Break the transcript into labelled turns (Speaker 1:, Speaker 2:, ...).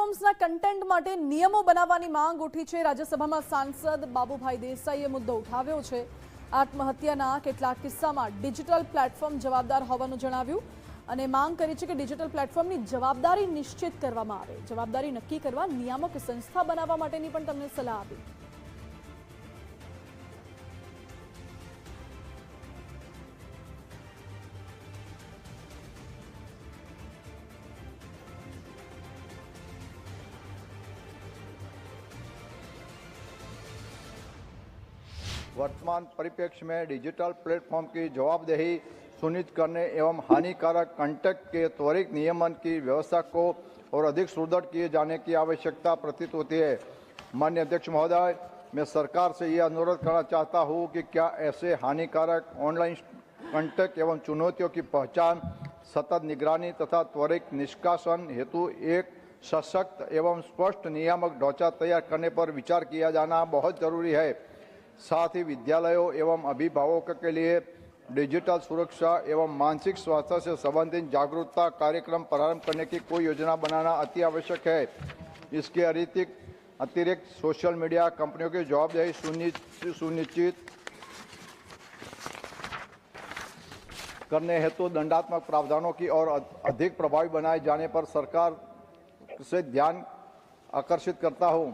Speaker 1: પ્લેટફોર્મ્સના content માટે નિયમો બનાવવાની માંગ ઉઠી છે। રાજ્યસભામાં સાંસદ બાબુભાઈ દેસાઈએ મુદ્દો ઉઠાવ્યો છે। આત્મહત્યાના કેટલાક કિસ્સામાં ડિજિટલ પ્લેટફોર્મ જવાબદાર હોવાનું જણાવ્યું અને માંગ કરી છે કે ડિજિટલ પ્લેટફોર્મની જવાબદારી નિશ્ચિત કરવામાં આવે। જવાબદારી નક્કી કરવા નિયામક સંસ્થા બનાવવા માટેની પણ તમને સલાહ આપી।
Speaker 2: वर्तमान परिप्रेक्ष्य में डिजिटल प्लेटफॉर्म की जवाबदेही सुनिश्चित करने एवं हानिकारक कंटेंट के त्वरित नियमन की व्यवस्था को और अधिक सुदृढ़ किए जाने की आवश्यकता प्रतीत होती है। माननीय अध्यक्ष महोदय, मैं सरकार से ये अनुरोध करना चाहता हूँ कि क्या ऐसे हानिकारक ऑनलाइन कंटेंट एवं चुनौतियों की पहचान, सतत निगरानी तथा त्वरित निष्कासन हेतु एक सशक्त एवं स्पष्ट नियामक ढांचा तैयार करने पर विचार किया जाना बहुत जरूरी है। साथ ही विद्यालयों एवं अभिभावकों के लिए डिजिटल सुरक्षा एवं मानसिक स्वास्थ्य से संबंधित जागरूकता कार्यक्रम प्रारंभ करने की कोई योजना बनाना अति आवश्यक है। इसके अतिरिक्त सोशल मीडिया कंपनियों की जवाबदेही सुनिश्चित करने हेतु दंडात्मक प्रावधानों की और अधिक प्रभावी बनाए जाने पर सरकार से ध्यान आकर्षित करता हूँ।